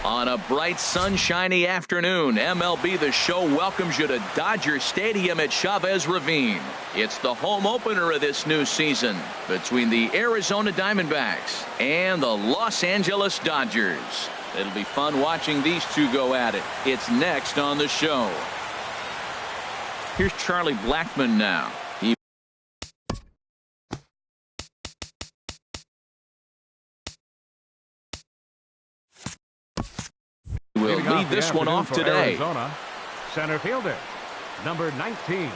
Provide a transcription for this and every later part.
On a bright, sunshiny afternoon, MLB The Show welcomes you to Dodger Stadium at Chavez Ravine. It's the home opener of this new season between the Arizona Diamondbacks and the Los Angeles Dodgers. It'll be fun watching these two go at it. It's next on the show. Here's Charlie Blackmon now. He will lead this one off today. Arizona, center fielder, number 19.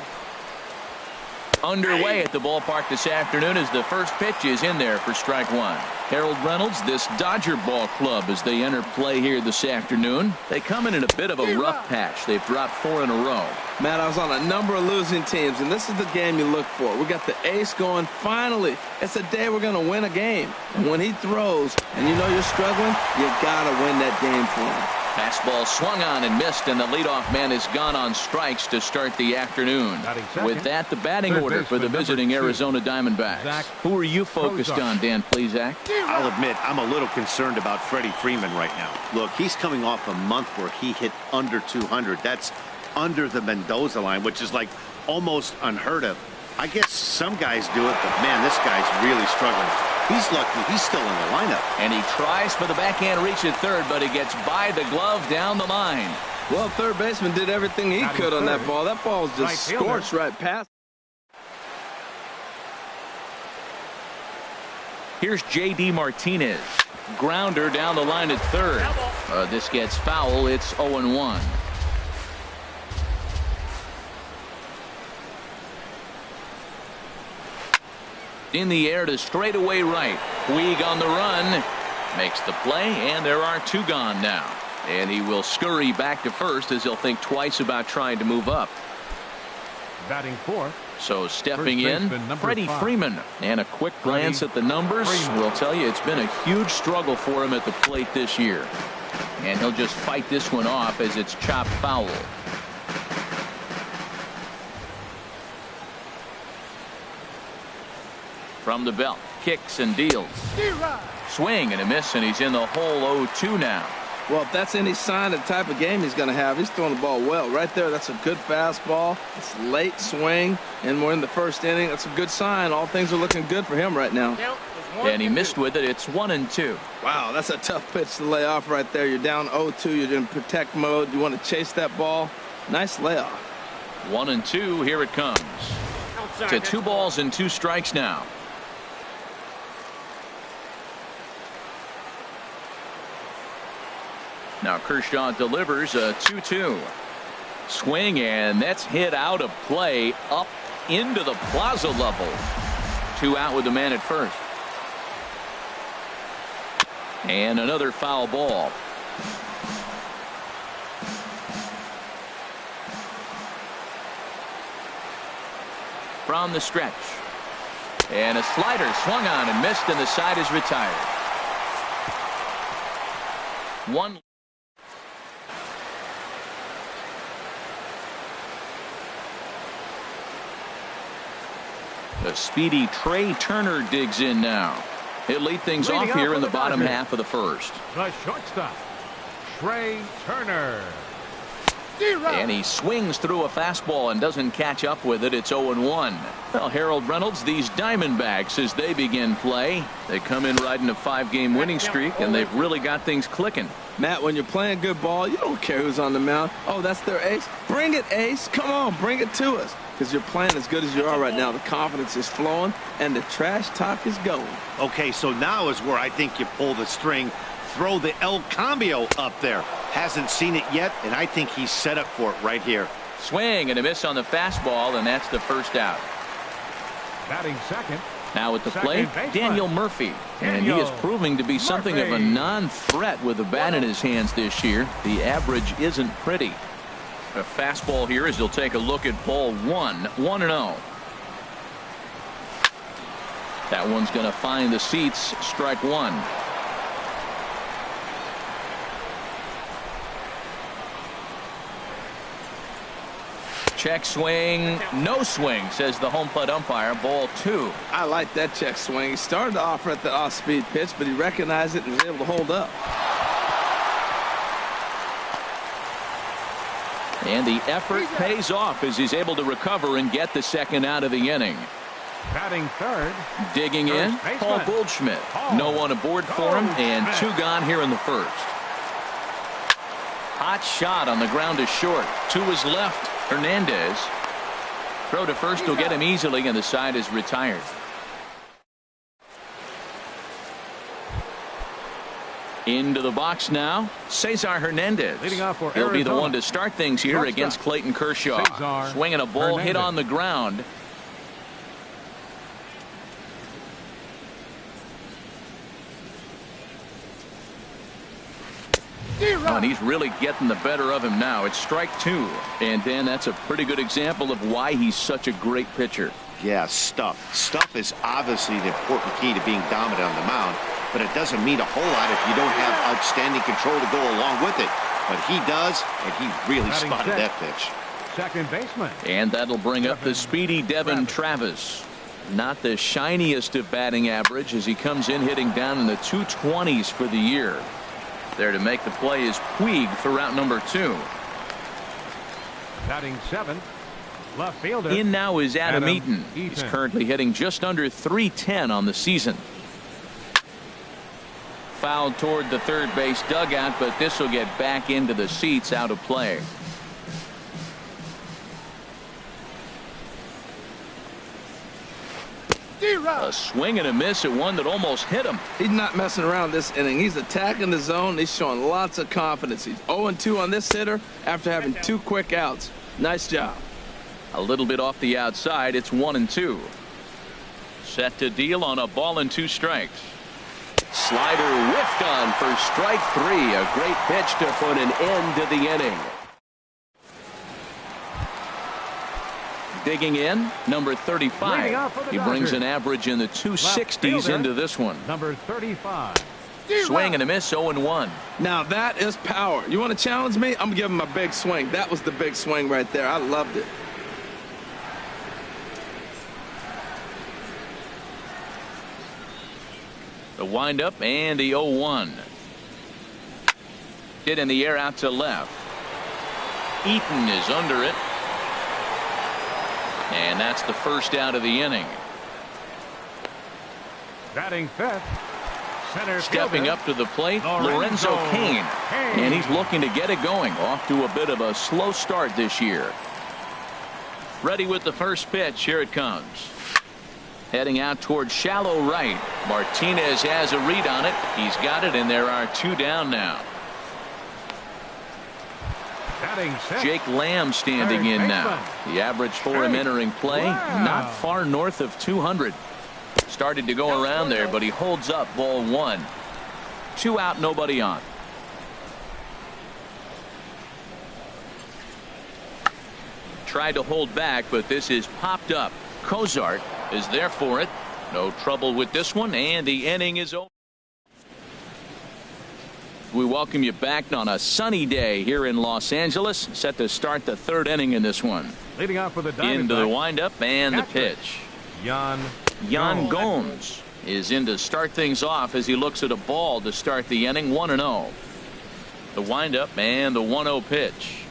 Underway at the ballpark this afternoon as the first pitch is in there for strike one. Harold Reynolds, this Dodger ball club as they enter play here this afternoon. They come in a bit of a rough patch. They've dropped 4 in a row. Matt, I was on a number of losing teams, and this is the game you look for. We got the ace going. Finally, it's a day we're going to win a game. And when he throws and you know you're struggling, you got to win that game for him. Fastball swung on and missed, and the leadoff man is gone on strikes to start the afternoon. With that, the batting order for the visiting Arizona Diamondbacks. Who are you focused on, Dan Plesac? I'll admit, I'm a little concerned about Freddie Freeman right now. Look, he's coming off a month where he hit under 200. That's under the Mendoza line, which is like almost unheard of. I guess some guys do it, but man, this guy's really struggling. He's lucky he's still in the lineup. And he tries for the backhand reach at third, but he gets by the glove down the line. Well, third baseman did everything he could on that ball. That ball was just scorched right past. Here's J.D. Martinez. Grounder down the line at third. This gets foul. It's 0-1. In the air to straightaway right. Puig on the run. Makes the play, and there are 2 gone now. And he will scurry back to first as he'll think twice about trying to move up. Batting fourth. So stepping in, Freddie Freeman. And a quick glance at the numbers will tell you it's been a huge struggle for him at the plate this year. And he'll just fight this one off as it's chopped foul. From the belt, kicks and deals. Swing and a miss, and he's in the hole 0-2 now. Well, if that's any sign of the type of game he's going to have, he's throwing the ball well. Right there, that's a good fastball. It's late swing, and we're in the first inning. That's a good sign. All things are looking good for him right now. And he missed with it. It's 1-2. Wow, that's a tough pitch to lay off right there. You're down 0-2. You're in protect mode. You want to chase that ball. Nice layoff. 1-2. Here it comes. To 2 balls and 2 strikes now. Now Kershaw delivers a 2-2. Swing, and that's hit out of play up into the plaza level. 2 out with the man at first. And another foul ball. From the stretch. And a slider swung on and missed, and the side is retired. 1. The speedy Trey Turner digs in now. He'll lead things off here in the bottom half of the first. The shortstop, Trey Turner. And he swings through a fastball and doesn't catch up with it. It's 0-1. Well, Harold Reynolds, these Diamondbacks, as they begin play, they come in riding a 5-game winning streak, and they've really got things clicking. Matt, when you're playing good ball, you don't care who's on the mound. Oh, that's their ace. Bring it, ace. Come on, bring it to us. Because you're playing as good as you are right now. The confidence is flowing, and the trash talk is going. Okay, so now is where I think you pull the string. Throw the El Cambio up there. Hasn't seen it yet, and I think he's set up for it right here. Swing and a miss on the fastball, and that's the first out. Batting second. Now at the plate, Daniel Murphy. And he is proving to be something of a non-threat with the bat in his hands this year. The average isn't pretty. A fastball here as he'll take a look at ball 1. 1-0. That one's going to find the seats. Strike 1. Check swing, no swing, says the home plate umpire. Ball 2. I like that check swing. He started off at the off-speed pitch, but he recognized it and was able to hold up. And the effort pays off as he's able to recover and get the second out of the inning. Batting third. Digging in, baseman. Paul Goldschmidt. No one aboard for him, and 2 gone here in the first. Hot shot on the ground to short. To his left, Hernandez. Throw to first will get him easily, and the side is retired. Into the box now, Cesar Hernandez. Leading off for He'll be the Arizona. one to start things here Shortstop. against Clayton Kershaw. Cesar Swinging a ball hit Hernandez. on the ground. Oh, and he's really getting the better of him now. It's strike 2. And Dan, that's a pretty good example of why he's such a great pitcher. Yeah, stuff. Stuff is obviously the important key to being dominant on the mound, but it doesn't mean a whole lot if you don't have outstanding control to go along with it. But he does, and he really Batting spotted sixth. that pitch. Second baseman. And that'll bring up the speedy Devin Travis. Not the shiniest of batting average as he comes in hitting down in the 220s for the year. There to make the play is Puig for route number 2. Batting seventh. Left fielder. In now is Adam Adam Eaton. He's Eaton. currently hitting just under .310 on the season. Fouled toward the third base dugout, but this will get back into the seats, out of play. A swing and a miss at one that almost hit him. He's not messing around this inning. He's attacking the zone. He's showing lots of confidence. He's 0-2 on this hitter after having 2 quick outs. Nice job. A little bit off the outside. It's 1-2. Set to deal on a ball and 2 strikes. Slider whiffed on for strike 3. A great pitch to put an end to the inning. Digging in, number Leading off 35. for the He brings Dodgers. an average in the 260s fielder. into this one. Number 35. Swing and a miss, 0-1. Now that is power. You want to challenge me? I'm going to give him a big swing. That was the big swing right there. I loved it. The windup and the 0-1. Hit in the air out to left. Eaton is under it. And that's the first out of the inning. Batting fifth. Center Stepping fielder. up to the plate, Lorenzo Lorenzo Cain. Cain. And he's looking to get it going. Off to a bit of a slow start this year. Ready with the first pitch. Here it comes. Heading out towards shallow right. Martinez has a read on it. He's got it, and there are 2 down now. Batting sixth. Jake Lamb standing Third in now. baseman. The average for him entering play, Wow. not far north of 200. Started to go around there, but he holds up ball 1. 2 out, nobody on. Tried to hold back, but this is popped up. Cozart is there for it. No trouble with this one, and the inning is over. We welcome you back on a sunny day here in Los Angeles. Set to start the 3rd inning in this one. Leading off for the Into the Diamondbacks. windup and the Catcher. pitch. Jan Jan Gomes. Gomes is in to start things off as he looks at a ball to start the inning. 1-0. The windup and the 1-0 pitch.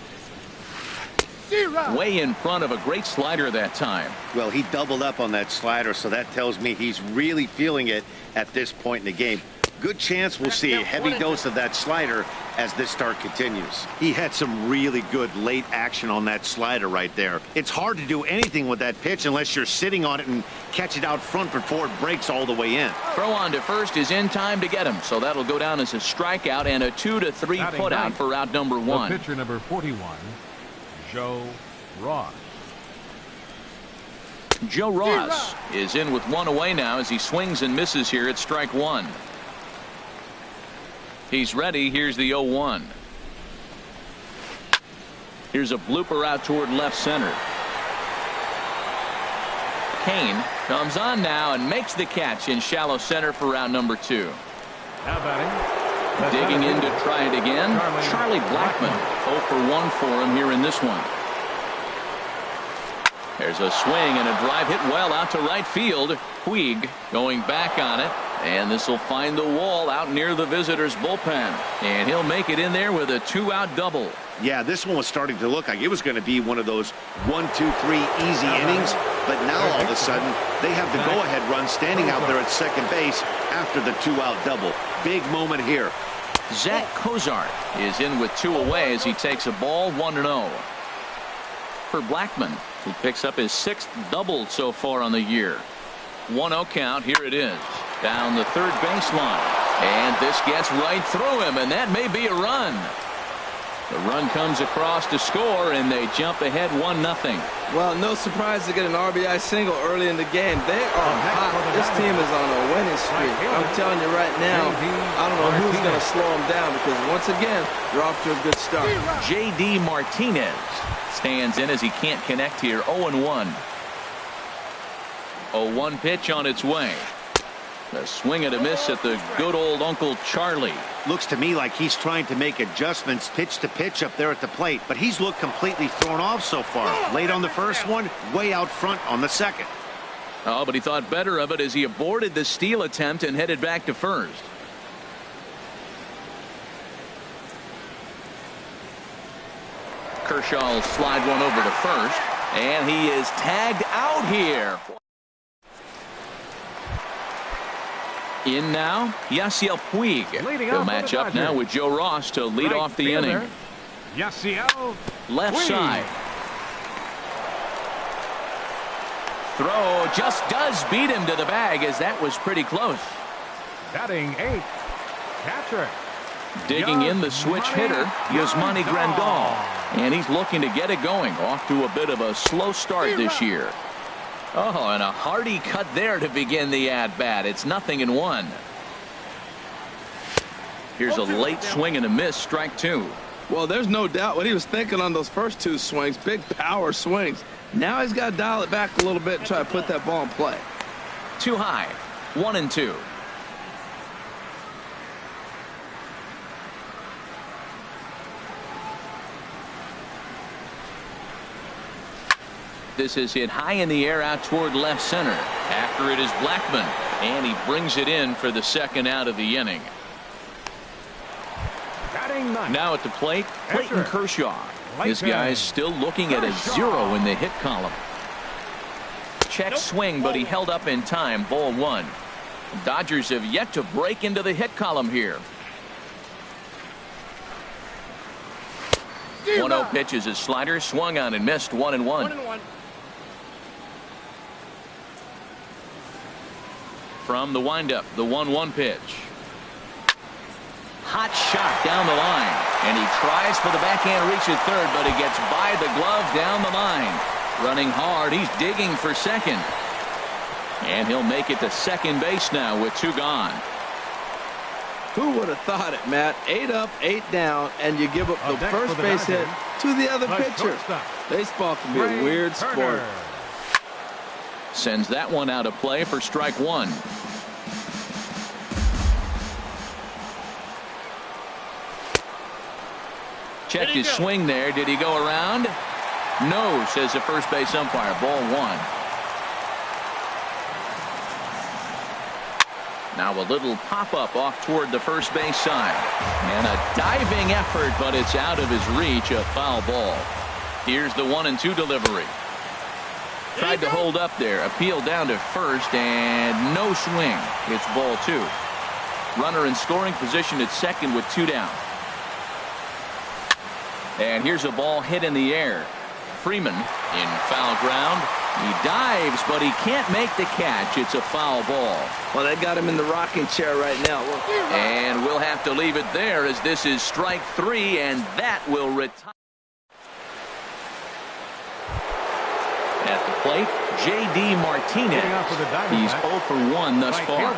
Way in front of a great slider that time. Well, he doubled up on that slider, so that tells me he's really feeling it at this point in the game. Good chance we'll see a heavy dose of that slider as this start continues. He had some really good late action on that slider right there. It's hard to do anything with that pitch unless you're sitting on it and catch it out front before it breaks all the way in. Throw on to first is in time to get him, so that'll go down as a strikeout and a 2-3 Batting put out ninth. for out number The 1. pitcher number 41. Joe Ross. Joe Ross is in with 1 away now as he swings and misses here at strike 1. He's ready. Here's the 0-1. Here's a blooper out toward left center. Cain comes on now and makes the catch in shallow center for out number 2. Now batting. the Digging center in to fielder. try it again. Charlie Blackmon. 0 for 1 for him here in this one. There's a swing and a drive hit well out to right field. Puig going back on it. And this will find the wall out near the visitors' bullpen. And he'll make it in there with a 2-out double. Yeah, this one was starting to look like it was going to be one of those 1, 2, 3 easy innings. But now all of a sudden, they have the go-ahead run standing out there at second base after the 2-out double. Big moment here. Zach Cozart is in with 2 away as he takes a ball 1-0. For Blackman, who picks up his 6th double so far on the year. 1-0 count. Here it is. Down the third baseline. And this gets right through him, and that may be a run. The run comes across to score, and they jump ahead 1-0. Well, no surprise to get an RBI single early in the game. They are hot. This team is on a winning streak. I'm telling you right now, I don't know who's going to slow them down because, once again, they're off to a good start. J.D. Martinez stands in as he can't connect here. 0-1. 0-1 pitch on its way. A swing and a miss at the good old Uncle Charlie. Looks to me like he's trying to make adjustments pitch to pitch up there at the plate, but he's looked completely thrown off so far. Late on the first one, way out front on the second. Oh, but he thought better of it as he aborted the steal attempt and headed back to first. Kershaw will slide one over to first, and he is tagged out here. In now, Yasiel Puig. He'll match up now with Joe Ross to lead off the inning. Yasiel left Puig. side. Throw just does beat him to the bag as that was pretty close. Batting 8th, catcher. Digging in the switch hitter, Yasmani Grandal. And he's looking to get it going. Off to a bit of a slow start this year. Oh, and a hearty cut there to begin the at-bat. It's 0-1. Here's a late swing and a miss, strike 2. Well, there's no doubt what he was thinking on those first 2 swings. Big power swings. Now he's got to dial it back a little bit and try to put that ball in play. Too high. 1-2. This is hit high in the air out toward left center. After it is Blackman, and he brings it in for the second out of the inning. Now at the plate, Clayton Kershaw. This guy is still looking at a 0 in the hit column. Check swing, but he held up in time. Ball 1. Dodgers have yet to break into the hit column here. 1-0 pitch is his slider, swung on and missed. 1-1. From the windup, the 1-1 pitch. Hot shot down the line, and he tries for the backhand reach at third, but he gets by the glove down the line. Running hard, he's digging for second, and he'll make it to second base now with 2 gone. Who would have thought it, Matt? 8 up, 8 down, and you give up the first base hit to the other pitcher. Baseball can be a weird sport. Sends that one out of play for strike 1. Checked his swing there. Did he go around? No, says the first base umpire. Ball 1. Now a little pop-up off toward the first base side. And a diving effort, but it's out of his reach. A foul ball. Here's the 1-2 delivery. Tried to hold up there. Appeal down to first, and no swing. It's ball 2. Runner in scoring position at second with 2 down. And here's a ball hit in the air. Freeman in foul ground. He dives, but he can't make the catch. It's a foul ball. Well, they got him in the rocking chair right now. And we'll have to leave it there as this is strike 3, and that will retire. At the plate, J.D. Martinez. He's 0 for 1 thus far.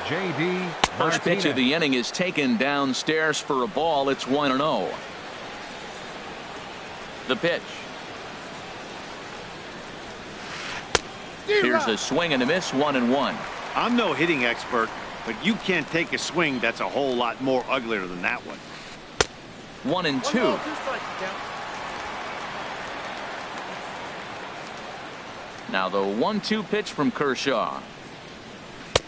J.D. First pitch of the inning is taken downstairs for a ball. It's 1-0. The pitch. Here's a swing and a miss. 1-1. I'm no hitting expert, but you can't take a swing that's a whole lot more uglier than that one. 1-2. Now the 1-2 pitch from Kershaw.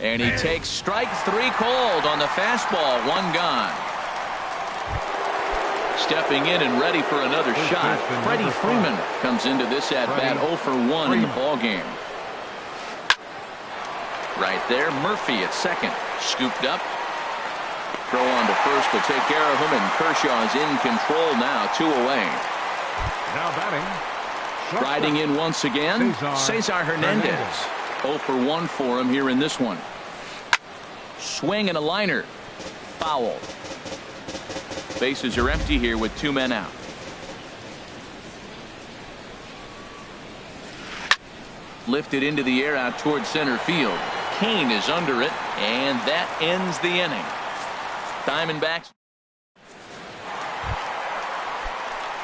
And he takes strike 3 called on the fastball. 1 gone. Stepping in and ready for another shot. Freddie Freeman comes into this at-bat 0 for 1 in the ballgame. Right there, Murphy at second. Scooped up. Throw on to first to take care of him, and Kershaw's in control now, 2 away. Now batting. Riding in once again, Cesar Hernandez. 0 for 1 for him here in this one. Swing and a liner. Foul. Bases are empty here with 2 men out. Lifted into the air out towards center field. Kane is under it, and that ends the inning. Diamondbacks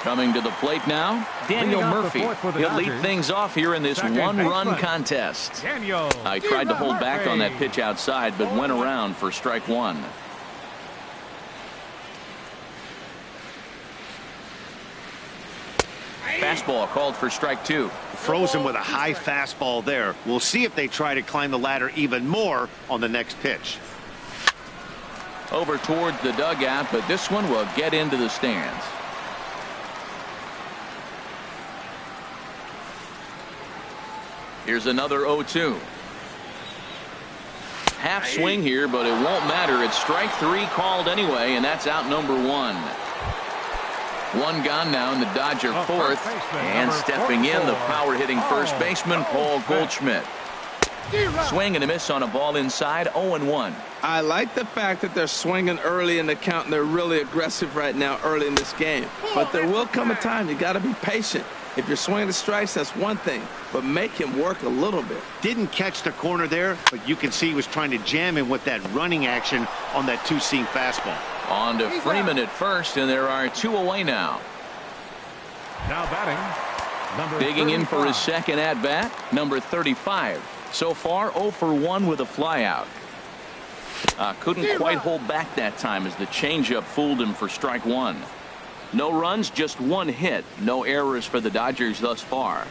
coming to the plate now. Daniel Murphy. He'll lead things off here in this one-run contest. I tried to hold back on that pitch outside, but went around for strike 1. Fastball called for strike 2. Frozen with a high fastball there. We'll see if they try to climb the ladder even more on the next pitch. Over towards the dugout, but this one will get into the stands. Here's another 0-2. Half swing here, but it won't matter. It's strike 3 called anyway, and that's out number 1. 1 gone now in the Dodger fourth, and stepping in, the power-hitting first baseman, Paul Goldschmidt. Swing and a miss on a ball inside, 0-1. I like the fact that they're swinging early in the count, and they're really aggressive right now early in this game. But there will come a time you got to be patient. If you're swinging the strikes, that's one thing, but make him work a little bit. Didn't catch the corner there, but you can see he was trying to jam him with that running action on that 2-seam fastball. On to Freeman at first, and there are 2 away now. Now batting. Number Digging 35. in for his second at-bat, number 35. So far, 0 for 1 with a flyout. Couldn't quite hold back that time as the changeup fooled him for strike 1. No runs, just 1 hit. No errors for the Dodgers thus far.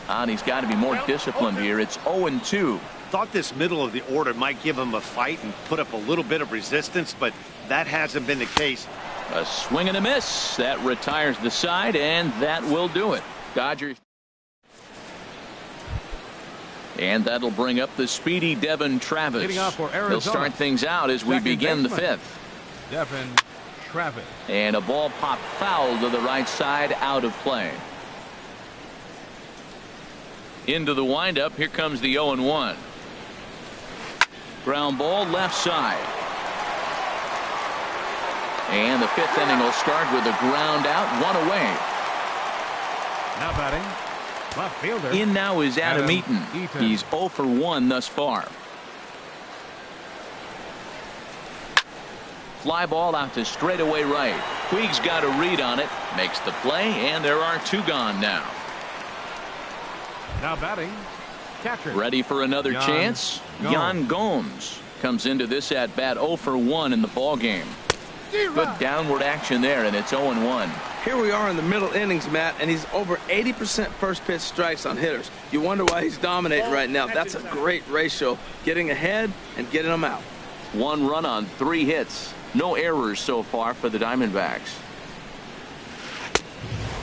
And he's got to be more disciplined here. It's 0-2. Thought this middle of the order might give him a fight and put up a little bit of resistance, but that hasn't been the case. A swing and a miss. That retires the side, and that will do it. Dodgers. And that'll bring up the speedy Devin Travis. He'll start things out as we begin the 5th. Devin Travis. And a ball popped foul to the right side, out of play. Into the windup. Here comes the 0-1. Ground ball left side. And the 5th inning will start with a ground out, 1 away. Now batting. Left fielder. In now is Adam Eaton. He's 0 for 1 thus far. Fly ball out to straightaway right. Puig's got a read on it. Makes the play, and there are 2 gone now. Now batting. Catcher. Ready for another chance? Yan Gomes comes into this at bat 0 for 1 in the ball game. Good downward action there, and it's 0-1. Here we are in the middle innings, Matt, and he's over 80% first pitch strikes on hitters. You wonder why he's dominating right now. That's a great ratio, getting ahead and getting them out. 1 run on 3 hits. No errors so far for the Diamondbacks.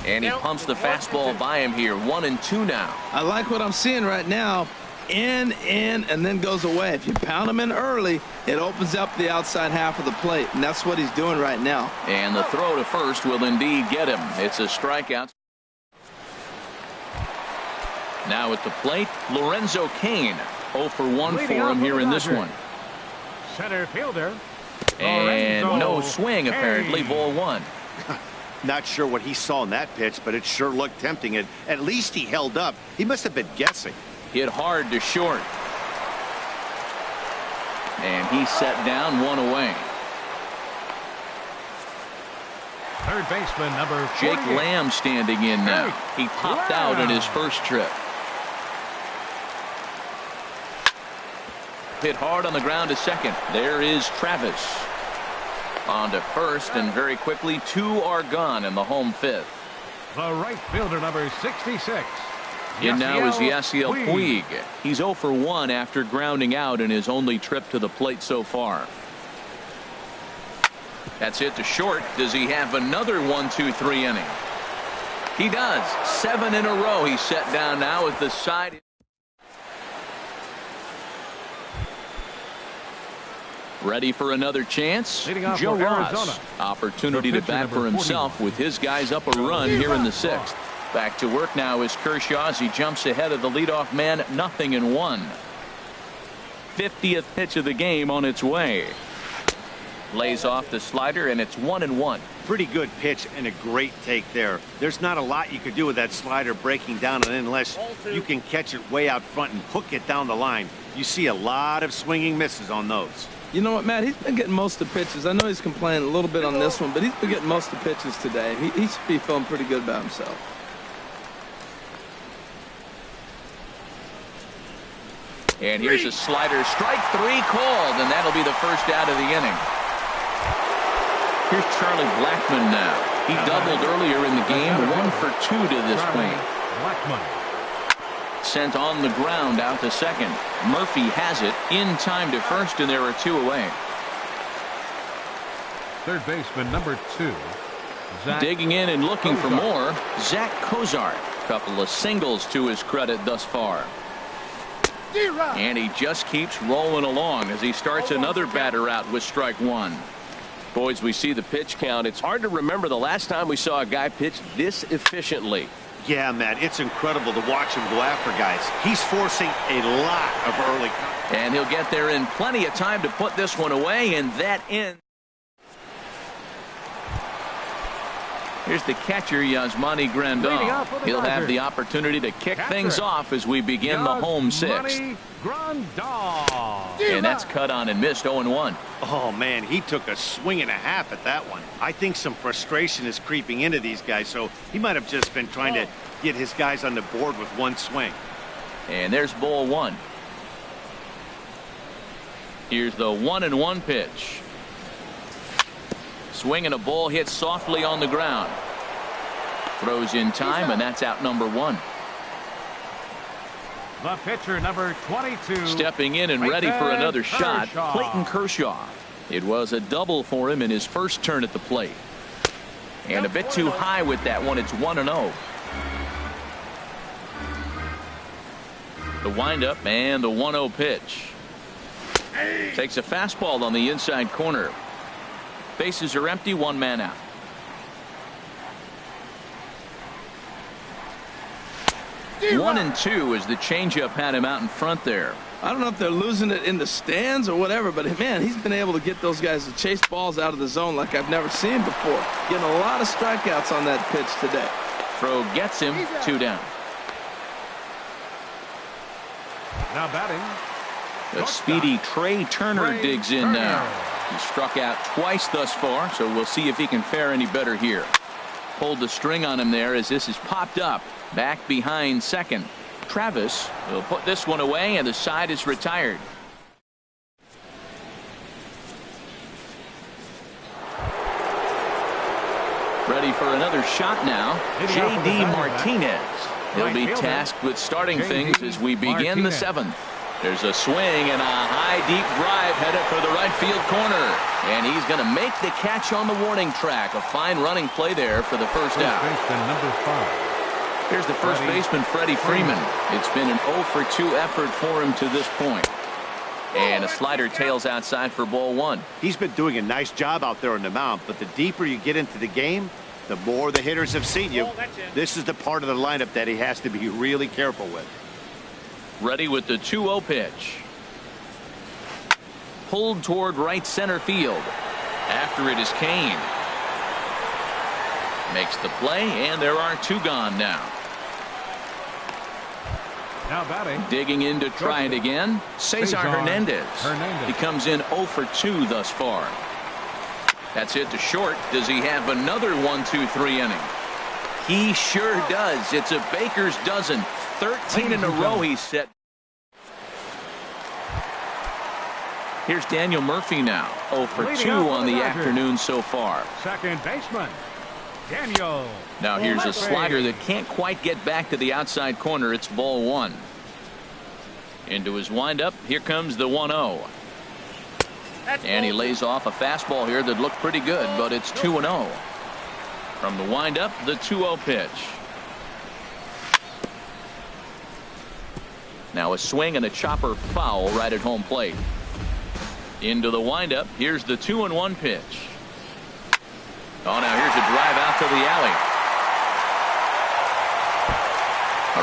And he pumps the fastball by him here. 1-2 now. I like what I'm seeing right now. In, and then goes away. If you pound him in early, it opens up the outside half of the plate, and that's what he's doing right now. And the throw to first will indeed get him. It's a strikeout. Now at the plate, Lorenzo Cain. 0 for 1 for him here in this one. Center fielder. And no swing, apparently. Ball 1. Not sure what he saw in that pitch, but it sure looked tempting. And at least he held up. He must have been guessing. Hit hard to short. And he set down, 1 away. Third baseman number 48. Jake Lamb standing in now. He popped out in his first trip. Hit hard on the ground to second. There is Travis. On to first, and very quickly 2 are gone in the home 5th. The right fielder number 66. In now is Yasiel Puig. He's 0 for 1 after grounding out in his only trip to the plate so far. That's hit to short. Does he have another 1-2-3 inning? He does. 7 in a row. He's set down now with the side. Ready for another chance. Joe Ross. Opportunity to bat for himself with his guys up a run here in the 6th. Back to work now is Kershaw as he jumps ahead of the leadoff man. 0-1. 50th pitch of the game on its way. Lays off the slider, and it's 1-1. Pretty good pitch and a great take there. There's not a lot you could do with that slider breaking down and in unless you can catch it way out front and hook it down the line. You see a lot of swinging misses on those. You know what, Matt? He's been getting most of the pitches. I know he's complaining a little bit on this one, but he's been getting most of the pitches today. He should be feeling pretty good about himself. And here's a slider. Strike 3 called, and that'll be the first out of the inning. Here's Charlie Blackmon now. He doubled earlier in the game. 1 for 2 to this point. Sent on the ground out to second. Murphy has it in time to first, and there are 2 away. Third baseman number 2. Digging in and looking for more. Zach Cozart. Couple of singles to his credit thus far. And he just keeps rolling along as he starts another batter out with strike 1. Boys, we see the pitch count. It's hard to remember the last time we saw a guy pitch this efficiently. Yeah, Matt, it's incredible to watch him go after guys. He's forcing a lot of early. And he'll get there in plenty of time to put this one away, and that ends. Here's the catcher, Yasmani Grandal. He'll have the opportunity to kick things off as we begin the home 6th. And that's cut on and missed. 0-1. Oh, man, he took a swing and a half at that one. I think some frustration is creeping into these guys, so he might have just been trying to get his guys on the board with one swing. And there's ball 1. Here's the 1-1 pitch. Swing and a ball hit softly on the ground. Throws in time, and that's out number 1. The pitcher, number 22. Stepping in and ready for another shot, Clayton Kershaw. It was a double for him in his first turn at the plate. And a bit too high with that one. It's 1-0. The windup and the 1-0 pitch. Takes a fastball on the inside corner. Bases are empty, 1 man out. One and 2 as the changeup had him out in front there. I don't know if they're losing it in the stands or whatever, but man, he's been able to get those guys to chase balls out of the zone like I've never seen before. Getting a lot of strikeouts on that pitch today. Throw gets him. 2 down. Now batting. The speedy Trey Turner digs in now. He struck out twice thus far, so we'll see if he can fare any better here. Pulled the string on him there as this is popped up. Back behind second. Travis will put this one away, and the side is retired. Ready for another shot now. J.D. Martinez. He'll be tasked with starting things as we begin the 7th. There's a swing and a high deep drive headed for the right field corner, and he's going to make the catch on the warning track. A fine running play there for the first out. Number 5. Here's the first baseman, Freddie Freeman. It's been an 0 for 2 effort for him to this point. And a slider tails outside for ball 1. He's been doing a nice job out there on the mound, but the deeper you get into the game, the more the hitters have seen you. This is the part of the lineup that he has to be really careful with. Ready with the 2-0 pitch. Pulled toward right center field. After it is Kane. Makes the play, and there are 2 gone now. Now batting. Digging in to try it again. Cesar Hernandez. He comes in 0 for 2 thus far. That's hit to short. Does he have another 1-2-3 inning? He sure does. It's a baker's dozen. 13 in a row he's set. Here's Daniel Murphy now. 0 for 2 on the afternoon so far. Second baseman, Daniel. Now here's a slider that can't quite get back to the outside corner. It's ball 1. Into his windup. Here comes the 1-0. And he lays off a fastball here that looked pretty good, but it's 2-0. From the windup, the 2-0 pitch. Now a swing and a chopper foul right at home plate. Into the windup. Here's the 2-1 pitch. Oh, now here's a drive out to the alley.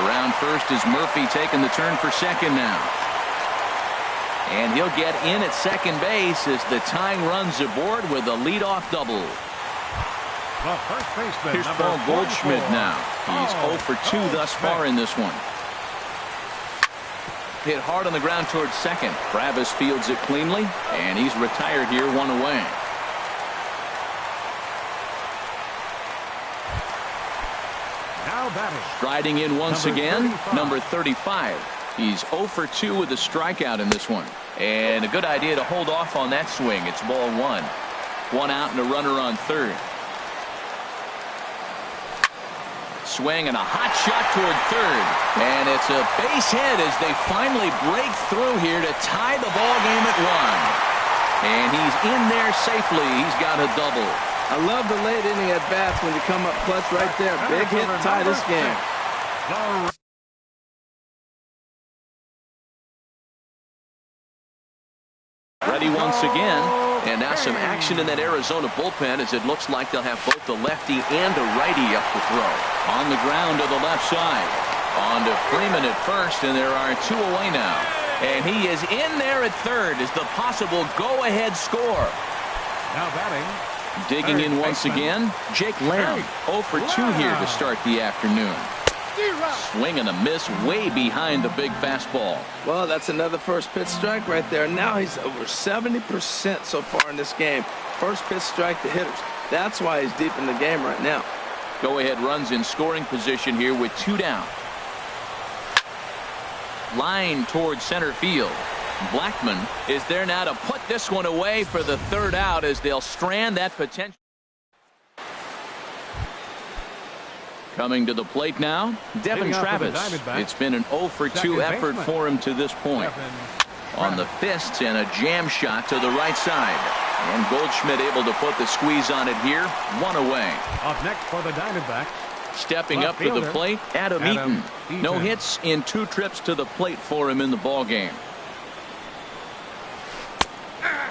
Around first is Murphy taking the turn for second now. And he'll get in at second base as the tying runs aboard with a leadoff double. The first baseman, Here's Paul Goldschmidt now. He's 0 for 2 thus far in this one. Hit hard on the ground towards second. Travis fields it cleanly, and he's retired here, 1 away. Now batting. Striding in once again, number 35. He's 0 for 2 with a strikeout in this one. And a good idea to hold off on that swing. It's ball 1. 1 out and a runner on third. Swing and a hot shot toward third. And it's a base hit as they finally break through here to tie the ball game at 1. And he's in there safely. He's got a double. I love the late inning at bats when you come up clutch right there. Big hit to tie this game. Ready once again. And now some action in that Arizona bullpen as it looks like they'll have both the lefty and a righty up to throw. On the ground to the left side. On to Freeman at first, and there are 2 away now. And he is in there at third as the possible go-ahead score. Now batting. Digging in once again, Jake Lamb. 0 for 2 here to start the afternoon. Swing and a miss way behind the big fastball. Well, that's another first pitch strike right there. Now he's over 70% so far in this game. First pitch strike to hitters. That's why he's deep in the game right now. Go-ahead runs in scoring position here with 2 down. Line towards center field. Blackman is there now to put this one away for the third out as they'll strand that potential. Coming to the plate now, Devin Travis. It's been an 0 for 2 effort for him to this point. On the fists and a jam shot to the right side. And Goldschmidt able to put the squeeze on it here. 1 away. Up next for the Diamondbacks. Stepping up to the plate, Adam Eaton. No hits in 2 trips to the plate for him in the ball game.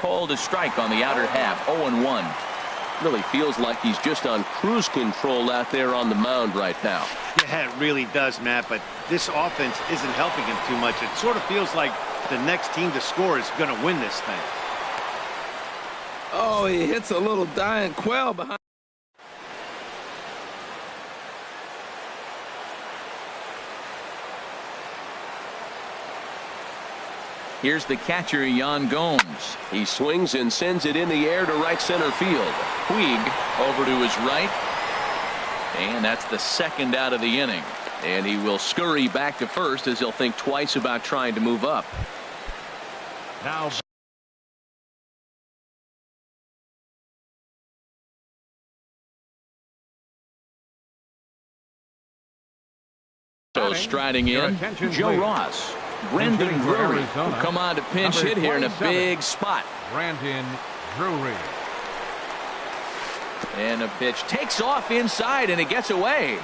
Called a strike on the outer half. 0-1. Really feels like he's just on cruise control out there on the mound right now. Yeah, it really does, Matt, but this offense isn't helping him too much. It sort of feels like the next team to score is going to win this thing. Oh, he hits a little dying quail behind. Here's the catcher, Yan Gomes. He swings and sends it in the air to right center field. Puig over to his right. And that's the second out of the inning. And he will scurry back to first as he'll think twice about trying to move up. Now so striding in, Joe Ross. Brendan Drury will come on to pinch hit here in a big spot. Brandon Drury. And a pitch takes off inside and it gets away.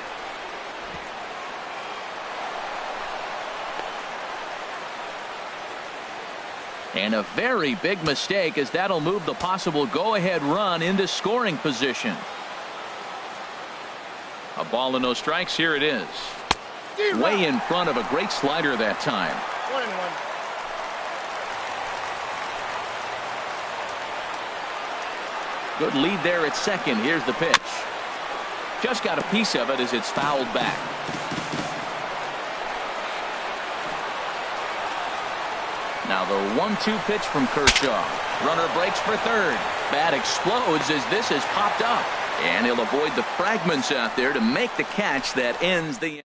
And a very big mistake as that'll move the possible go-ahead run into scoring position. A ball and no strikes. Here it is. Way in front of a great slider that time. 1-1. Good lead there at second. Here's the pitch. Just got a piece of it as it's fouled back. Now the 1-2 pitch from Kershaw. Runner breaks for third. Bat explodes as this has popped up. And he'll avoid the fragments out there to make the catch that ends the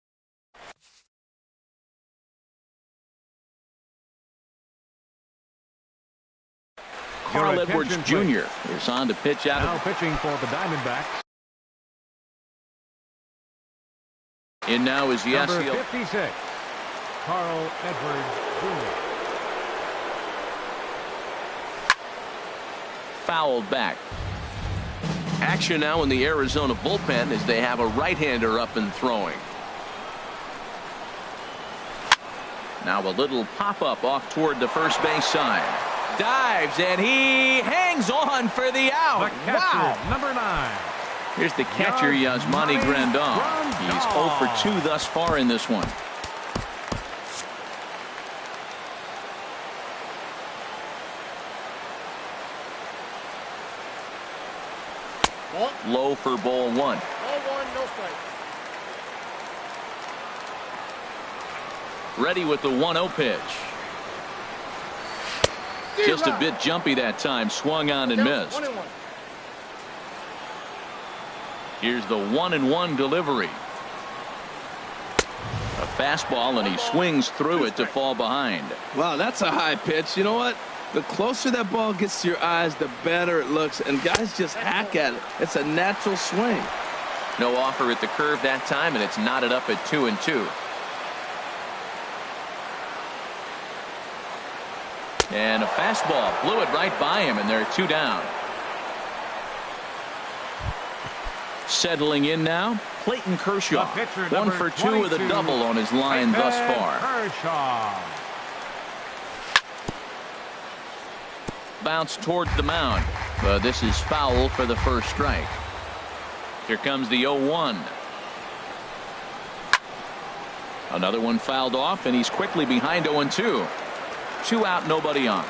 Carl Edwards Jr. is on to pitch out. Now pitching for the Diamondbacks. In now is Number Yasiel. 56, Carl Edwards Jr. fouled back. Action now in the Arizona bullpen as they have a right-hander up and throwing. Now a little pop-up off toward the first base side. Dives, and he hangs on for the out. The catcher, Wow. number 9. Here's the catcher, Yasmani Grandal. He's 0 for 2 thus far in this one. Low for ball 1. Ball 1, no strike. Ready with the 1-0 pitch. Just a bit jumpy that time. Swung on and missed. 1-1. Here's the 1-1 delivery. A fastball, and he swings through it to fall behind. Wow, that's a high pitch. You know what? The closer that ball gets to your eyes, the better it looks. And guys just hack at it. It's a natural swing. No offer at the curve that time, and it's knotted up at 2-2. And a fastball blew it right by him, and they're 2 down. Settling in now, Clayton Kershaw. 1 for 2 with a double on his line thus far. Kershaw. Bounce towards the mound. But this is foul for the first strike. Here comes the 0-1. Another one fouled off, and he's quickly behind 0-2. 2 out, nobody on.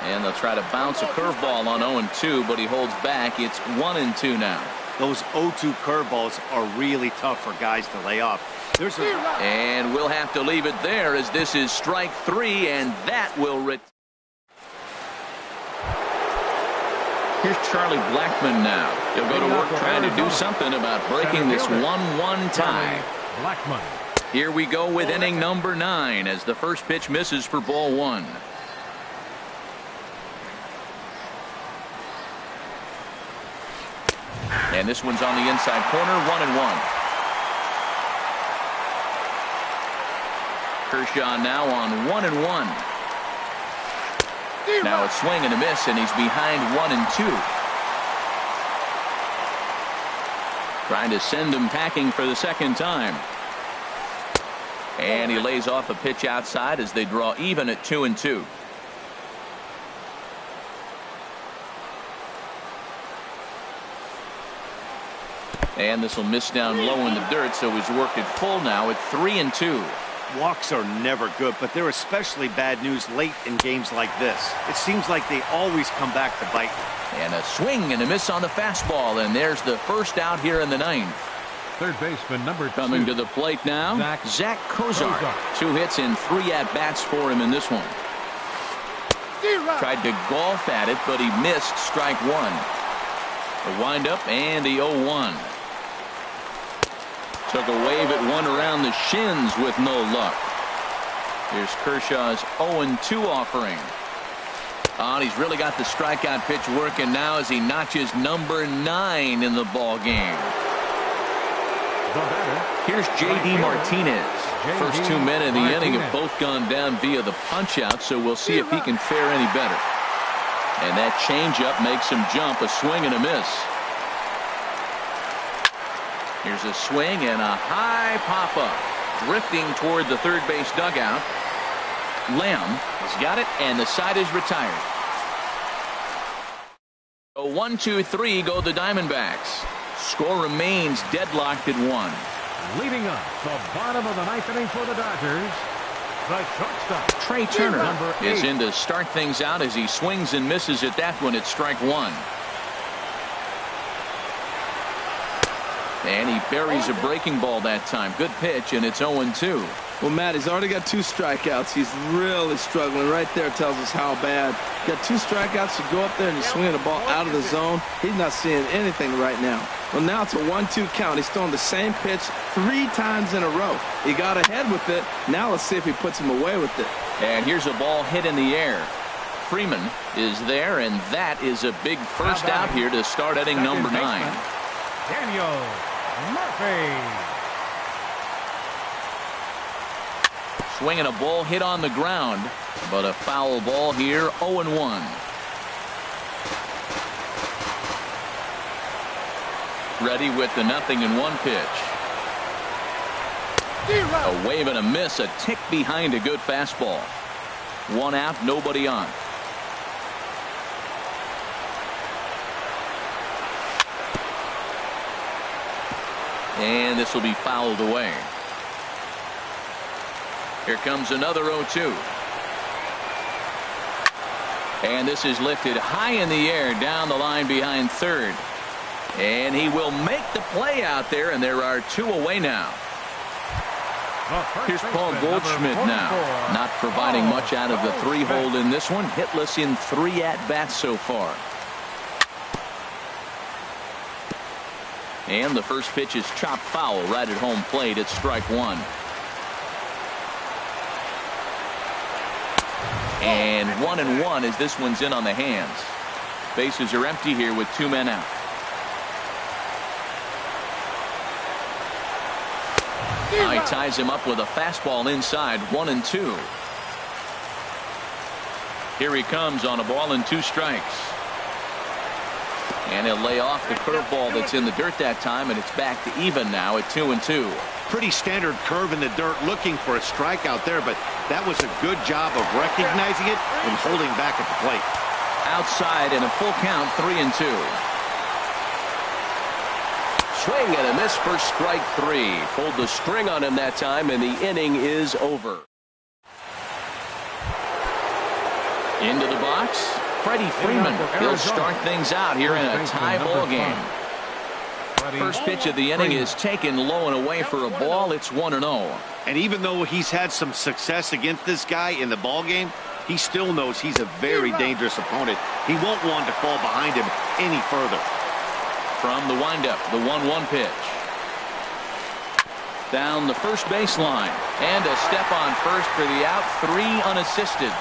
And they'll try to bounce a curveball on 0-2, but he holds back. It's 1-2 now. Those 0-2 curveballs are really tough for guys to lay off. And we'll have to leave it there as this is strike 3, and that will Here's Charlie Blackmon now. He'll go to work trying to do something about breaking this 1-1 tie. Blackmon. Here we go with inning number 9 as the first pitch misses for ball 1. And this one's on the inside corner, 1-1. Kershaw now on 1-1. Now a swing and a miss, and he's behind 1-2. Trying to send him packing for the second time. And he lays off a pitch outside as they draw even at 2-2. And this will miss down low in the dirt, so he's worked it full now at 3-2. Walks are never good, but they're especially bad news late in games like this. It seems like they always come back to bite. And a swing and a miss on the fastball, and there's the first out here in the 9th. Third baseman number 2. Coming to the plate now, Zach Kozar. 2 hits and 3 at-bats for him in this one. Tried to golf at it, but he missed strike 1. The windup and the 0-1. Took a wave at one around the shins with no luck. Here's Kershaw's 0-2 offering. And he's really got the strikeout pitch working now as he notches number 9 in the ball game. Here's J.D. Martinez. First 2 men in the inning have both gone down via the punch-out, so we'll see if he can fare any better. And that changeup makes him jump, a swing and a miss. Here's a swing and a high pop-up. Drifting toward the third base dugout. Lamb has got it, and the side is retired. So 1-2-3 go the Diamondbacks. Score remains deadlocked at 1. Leading up the bottom of the 9th inning for the Dodgers, the shortstop Trey Turner number 8. is in to start things out as he swings and misses at that one at strike 1. And he buries a breaking ball that time. Good pitch, and it's 0-2. Well, Matt, he's already got 2 strikeouts. He's really struggling. Right there tells us how bad. Got 2 strikeouts. You go up there and you swing the ball out of the zone. He's not seeing anything right now. Well, now it's a 1-2 count. He's throwing the same pitch 3 times in a row. He got ahead with it. Now let's see if he puts him away with it. And here's a ball hit in the air. Freeman is there, and that is a big first out here to start inning number 9. Daniel Murphy. Swinging a ball hit on the ground, but a foul ball here, 0-1. Ready with the 0-1 pitch. A wave and a miss, a tick behind a good fastball. One out, nobody on. And this will be fouled away. Here comes another 0-2. And this is lifted high in the air down the line behind third. And he will make the play out there, and there are two away now. Here's Paul Goldschmidt now, not providing much out of the 3-hole in this one. Hitless in 3 at-bats so far. And the first pitch is chopped foul right at home plate. It's strike 1. And 1-1 as this one's in on the hands. Bases are empty here with 2 men out. Now he ties him up with a fastball inside, 1-2. Here he comes on a ball and 2 strikes. And he'll lay off the curveball that's in the dirt that time, and it's back to even now at 2-2. Pretty standard curve in the dirt, looking for a strikeout there, but that was a good job of recognizing it and holding back at the plate. Outside and a full count, 3-2. Swing and a miss for strike 3. Pulled the string on him that time, and the inning is over. Into the box, Freddie Freeman. He'll start things out here in a tie ball game. First pitch of the inning is taken low and away for a ball. It's 1-0. And even though he's had some success against this guy in the ball game, he still knows he's a very dangerous opponent. He won't want to fall behind him any further. From the windup, the 1-1 pitch. Down the first baseline. And a step on first for the out. 3 unassisted.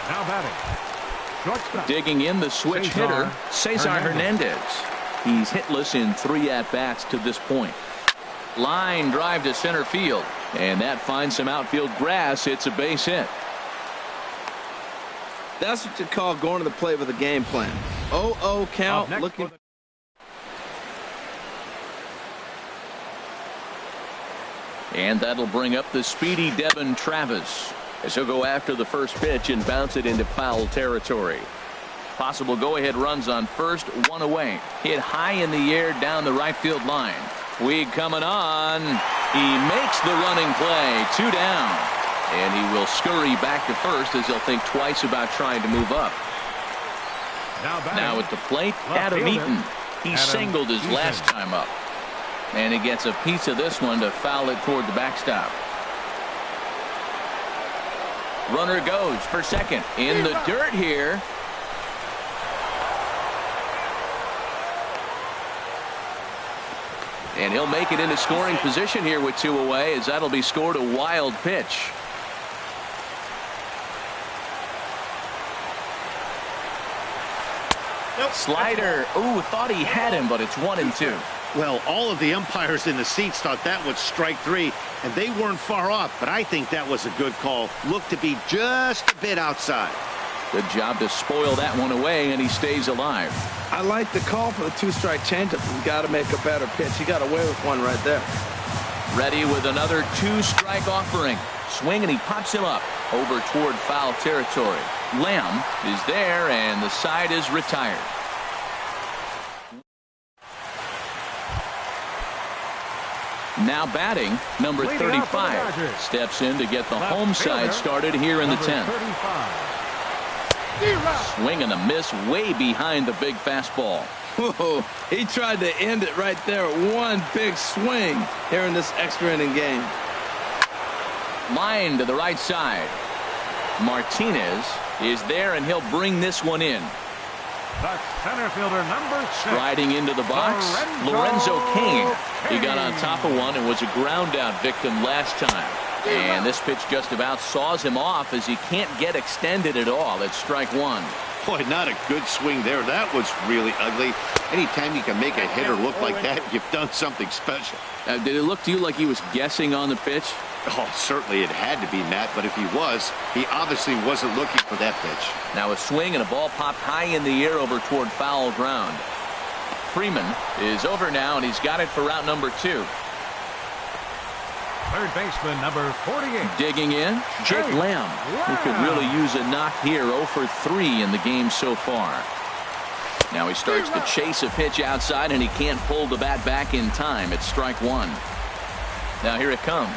Now batting. Shortstop. Digging in the switch hitter, Cesar Hernandez. He's hitless in 3 at-bats to this point. Line drive to center field. And that finds some outfield grass. It's a base hit. That's what you call going to the plate with a game plan. 0-0 count. Looking. And that'll bring up the speedy Devin Travis as he'll go after the first pitch and bounce it into foul territory. Possible go-ahead runs on first, 1 away. Hit high in the air down the right field line. Puig coming on. He makes the running play. 2 down. And he will scurry back to first as he'll think twice about trying to move up. Now at the plate, Adam Eaton. He singled his last time up. And he gets a piece of this one to foul it toward the backstop. Runner goes for second. In the dirt here. And he'll make it into scoring position here with 2 away, as that'll be scored a wild pitch. Slider. Ooh, thought he had him, but it's 1-2. Well, all of the umpires in the seats thought that was strike 3, and they weren't far off, but I think that was a good call. Looked to be just a bit outside. Good job to spoil that one away, and he stays alive. I like the call for the 2-strike changeup. He's got to make a better pitch. He got away with one right there. Ready with another 2-strike offering. Swing, and he pops him up over toward foul territory. Lamb is there, and the side is retired. Now batting, number 35. Steps in to get the home side started here in the 10th. Swing and a miss way behind the big fastball. Whoa, he tried to end it right there. One big swing here in this extra inning game. Line to the right side. Martinez is there, and he'll bring this one in. The center fielder, number 6. Striding into the box, Lorenzo Cain. He got on top of one and was a ground out victim last time. And this pitch just about saws him off as he can't get extended at all. It's strike 1. Boy, not a good swing there. That was really ugly. Anytime you can make a hitter look like that, you've done something special. Did it look to you like he was guessing on the pitch? Oh, certainly it had to be, Matt, but if he was, he obviously wasn't looking for that pitch. Now a swing and a ball popped high in the air over toward foul ground. Freeman is over now, and he's got it for route number 2. Third baseman, number 48. Digging in, Jake Lamb, who could really use a knock here. 0 for 3 in the game so far. Now he starts to chase a pitch outside, and he can't pull the bat back in time. It's strike 1. Now here it comes.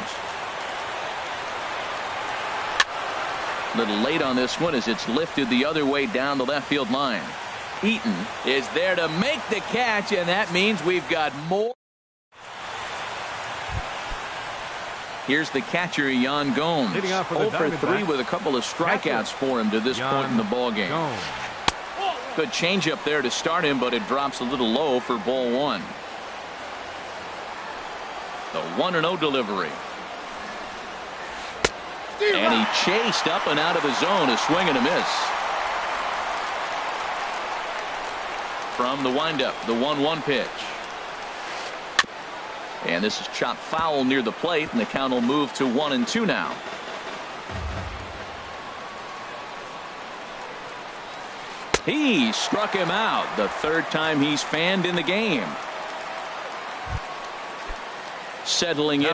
A little late on this one as it's lifted the other way down the left field line. Eaton is there to make the catch, and that means we've got more. Here's the catcher, Yan Gomes. 0 for 3 with a couple of strikeouts for him to this point in the ballgame. Good changeup there to start him, but it drops a little low for ball 1. The 1-0 delivery. And he chased up and out of the zone. A swing and a miss. From the windup, the 1-1 pitch. And this is chopped foul near the plate, and the count will move to 1-2 now. He struck him out, the third time he's fanned in the game. Settling in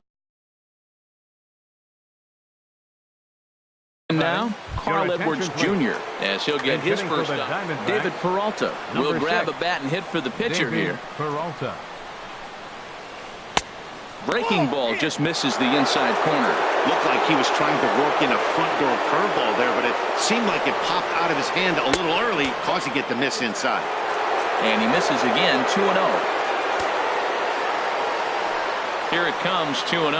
now, Carl Edwards Jr. as he'll get his first up. David Peralta will grab a bat and hit for the pitcher here. Peralta. Breaking ball just misses the inside corner. Looked like he was trying to work in a front door curveball there, but it seemed like it popped out of his hand a little early, causing it to miss inside. And he misses again, 2-0. Here it comes, 2-0.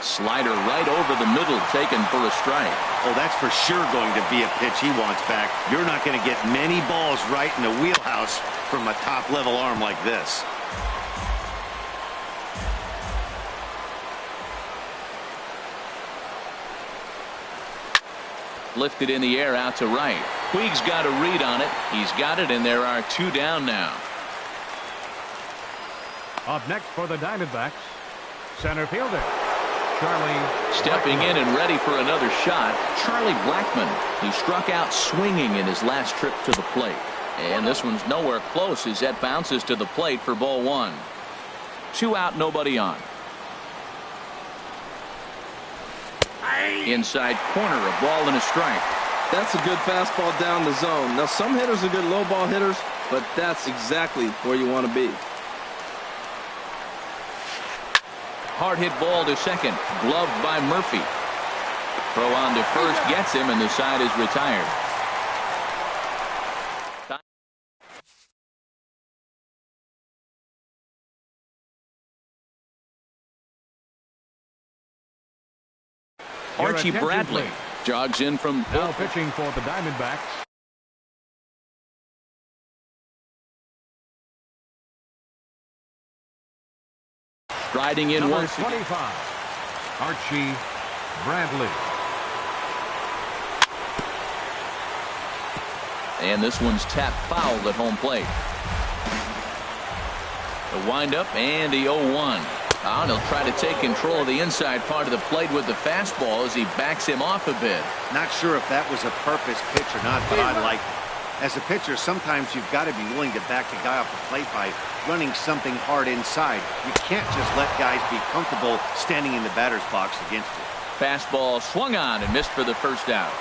Slider right over the middle, taken for a strike. Oh, that's for sure going to be a pitch he wants back. You're not going to get many balls right in the wheelhouse from a top-level arm like this. Lifted in the air out to right. Puig's got a read on it. He's got it, and there are 2 down now. Up next for the Diamondbacks, center fielder Charlie. Stepping in and ready for another shot, Charlie Blackmon. He struck out swinging in his last trip to the plate. And this one's nowhere close as that bounces to the plate for ball 1. 2 out, nobody on. Inside corner, a ball and a strike. That's a good fastball down the zone. Now, some hitters are good low ball hitters, but that's exactly where you want to be. Hard hit ball to second, gloved by Murphy. Throw on to first gets him, and the side is retired. Archie Bradley jogs in from now pitching for the Diamondbacks. Striding in Number once 25, Archie Bradley. And this one's tapped foul at home plate. The windup and the 0-1. And he'll try to take control of the inside part of the plate with the fastball as he backs him off a bit. Not sure if that was a purpose pitch or not, but I like it. As a pitcher, sometimes you've got to be willing to back the guy off the plate by running something hard inside. You can't just let guys be comfortable standing in the batter's box against you. Fastball swung on and missed for the first out.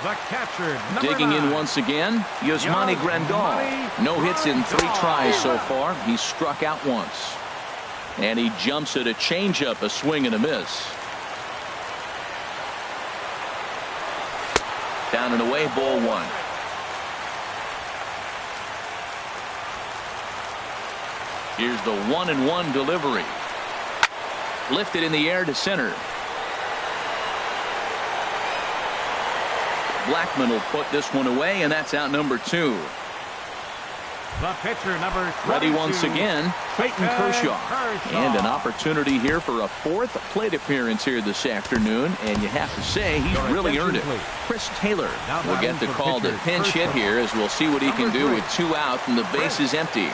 The catcher, digging in once again, Yasmani Grandal. No hits in 3 tries so far. He's struck out once. And he jumps at a changeup, a swing and a miss. Down and away, ball 1. Here's the 1-1 delivery. Lifted in the air to center. Blackmon will put this one away, and that's out number 2. The pitcher, number 22, ready once again, Clayton Kershaw. And an opportunity here for a 4th plate appearance here this afternoon, and you have to say he's really earned it. Chris Taylor will get the call to pinch hit here, as we'll see what he can do with 2 out and the base is empty.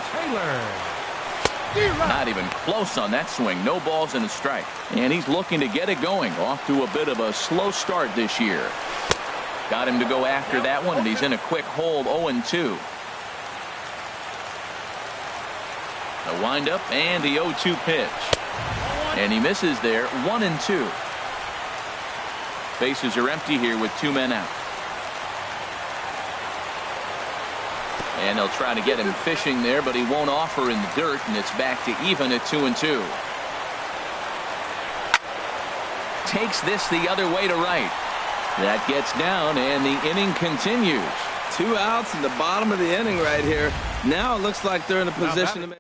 Not even close on that swing. No balls and a strike. And he's looking to get it going. Off to a bit of a slow start this year. Got him to go after that one, and he's in a quick hold, 0-2. The windup and the 0-2 pitch. And he misses there, 1-2. Bases are empty here with 2 men out. And they'll try to get him fishing there, but he won't offer in the dirt, and it's back to even at 2-2. Takes this the other way to right. That gets down, and the inning continues. 2 outs in the bottom of the inning right here. Now it looks like they're in a position to make.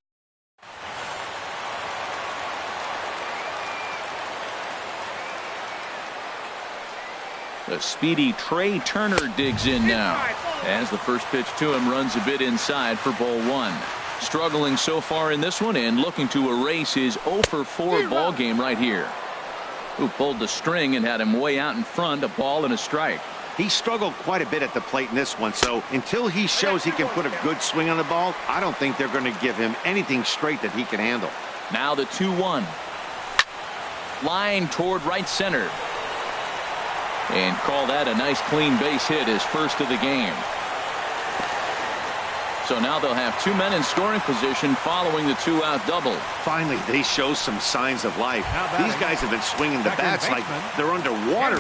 The speedy Trey Turner digs in now. As the first pitch to him runs a bit inside for ball 1. Struggling so far in this one and looking to erase his 0-for-4 ball game right here. Who pulled the string and had him way out in front, a ball and a strike. He struggled quite a bit at the plate in this one, so until he shows he can put a good swing on the ball, I don't think they're going to give him anything straight that he can handle. Now the 2-1. Line toward right center. And call that a nice clean base hit, his first of the game. So now they'll have 2 men in scoring position following the 2-out double. Finally, they show some signs of life. These guys have been swinging the bats like they're underwater.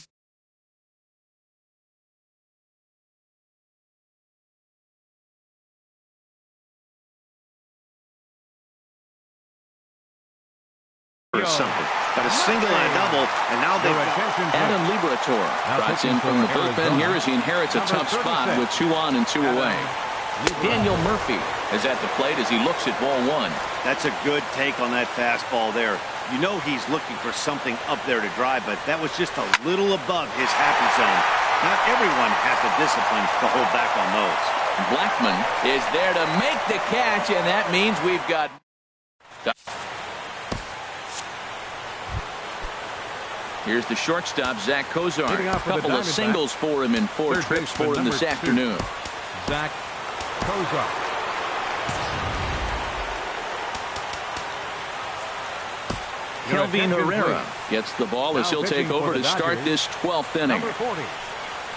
Or something. Got a single and a double, and now they. Adam Liberator trots in from the bullpen here as he inherits a tough spot with 2 on and 2 away. Daniel Murphy is at the plate as he looks at ball 1. That's a good take on that fastball there. You know he's looking for something up there to drive, but that was just a little above his happy zone. Not everyone has the discipline to hold back on those. Blackman is there to make the catch, and that means we've got. Here's the shortstop, Zach Kozar. A couple of singles for him in 4 trips for him this afternoon. Zach Kozar. Kelvin Herrera gets the ball as he'll take over to start this 12th inning. Number 40,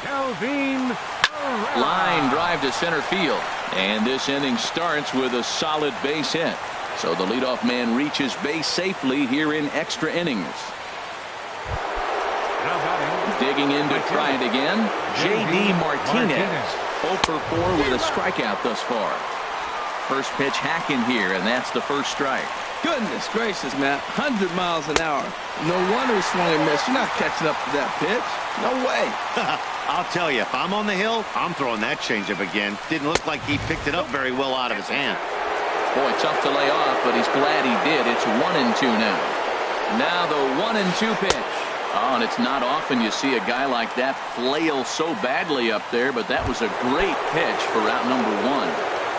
Kelvin Herrera. Line drive to center field. And this inning starts with a solid base hit. So the leadoff man reaches base safely here in extra innings. Digging in to try it again, J.D. Martinez. 0-for-4 with a strikeout thus far. First pitch hacking here, and that's the first strike. Goodness gracious, Matt. 100 miles an hour. No wonder he swung and missed. You're not catching up to that pitch. No way. I'll tell you, if I'm on the hill, I'm throwing that changeup again. Didn't look like he picked it up very well out of his hand. Boy, tough to lay off, but he's glad he did. It's 1-2 now. Now the 1-2 pitch. Oh, and it's not often you see a guy like that flail so badly up there, but that was a great pitch for out number 1.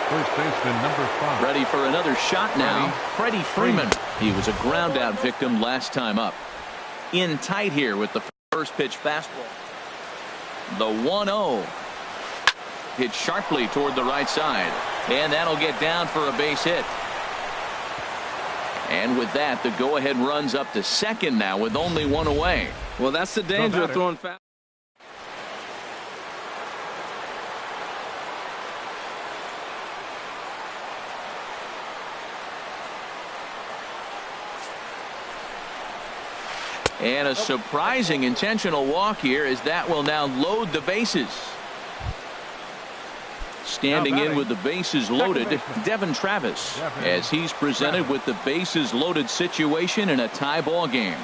First baseman number 5. Ready for another shot now. Freddie Freeman. He was a ground out victim last time up. In tight here with the first pitch fastball. The 1-0. Hit sharply toward the right side. And that'll get down for a base hit. And with that, the go-ahead runs up to second now with only 1 away. Well, that's the danger of throwing fast. And a surprising intentional walk here as that will now load the bases. Standing in with the bases loaded, Devin Travis, as he's presented with the bases loaded situation in a tie ball game.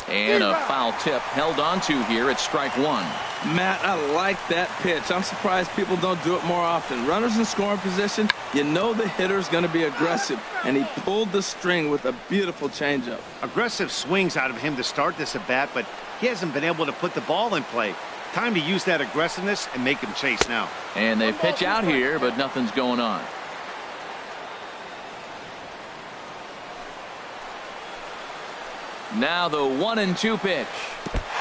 And a foul tip held onto here at strike 1. Matt, I like that pitch. I'm surprised people don't do it more often. Runners in scoring position, you know the hitter's going to be aggressive, and he pulled the string with a beautiful changeup. Aggressive swings out of him to start this at bat, but he hasn't been able to put the ball in play. Time to use that aggressiveness and make him chase now. And they pitch out here, but nothing's going on. Now the 1-2 pitch.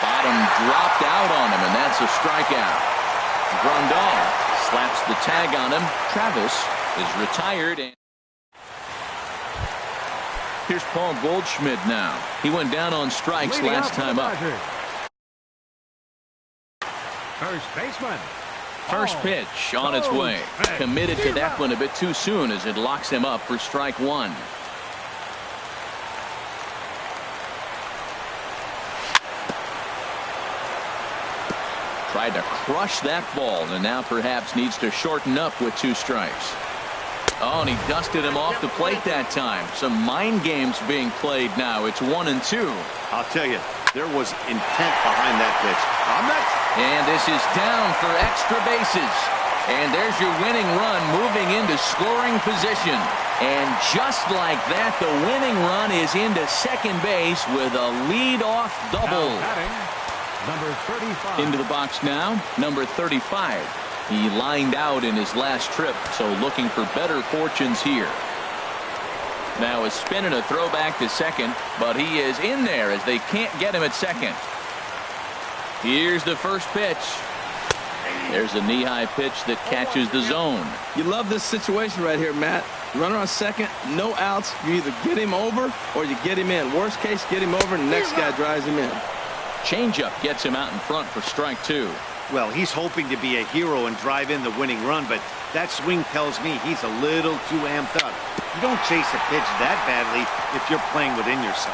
Bottom dropped out on him, and that's a strikeout. Grandal slaps the tag on him. Travis is retired. And Here's Paul Goldschmidt now. He went down on strikes Leading last off for the time up. Dodgers. First baseman. First pitch on its way. Committed to that one a bit too soon as it locks him up for strike one. Tried to crush that ball and now perhaps needs to shorten up with 2 strikes. Oh, and he dusted him off the plate that time. Some mind games being played now. It's 1-2. I'll tell you, there was intent behind that pitch. And this is down for extra bases. And there's your winning run moving into scoring position. And just like that, the winning run is into second base with a lead-off double. Now batting, number 35. Into the box now, number 35. He lined out in his last trip, so looking for better fortunes here. Now a spin and a throwback to second, but he is in there as they can't get him at second. Here's the first pitch. There's a knee-high pitch that catches the zone. You love this situation right here, Matt. Runner on second, no outs. You either get him over or you get him in. Worst case, get him over and the next guy drives him in. Changeup gets him out in front for strike 2. Well, he's hoping to be a hero and drive in the winning run, but that swing tells me he's a little too amped up. You don't chase a pitch that badly if you're playing within yourself.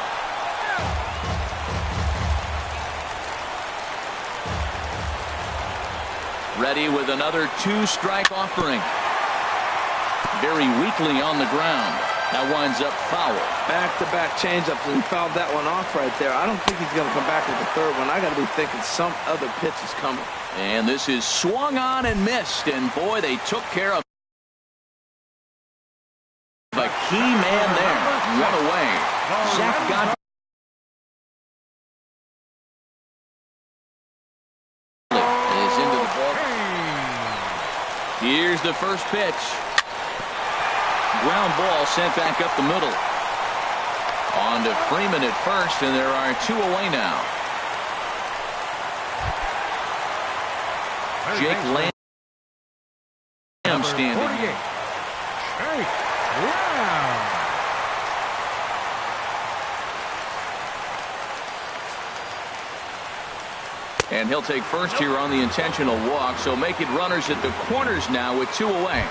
Ready with another 2-strike offering. Very weakly on the ground. That winds up foul. Back-to-back changeups, and he fouled that one off right there. I don't think he's going to come back with the third one. I got to be thinking some other pitch is coming. And this is swung on and missed, and boy, they took care of a key man there. One away. Zach got is into the ball. Here's the first pitch. Ground ball sent back up the middle. On to Freeman at first, and there are 2 away now. Jake Lamb standing. 48. Jake Lamb. And he'll take first here on the intentional walk, so make it runners at the corners now with 2 away.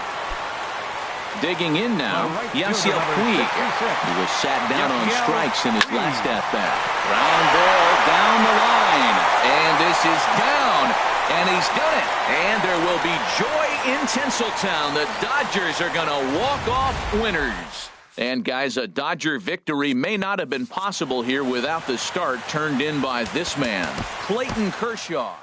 Digging in now, Yasiel Puig. He was sat down on strikes in his last at-bat. Ground ball down the line, and this is down, and he's done it. And there will be joy in Tinseltown. The Dodgers are going to walk off winners. And guys, a Dodger victory may not have been possible here without the start turned in by this man, Clayton Kershaw.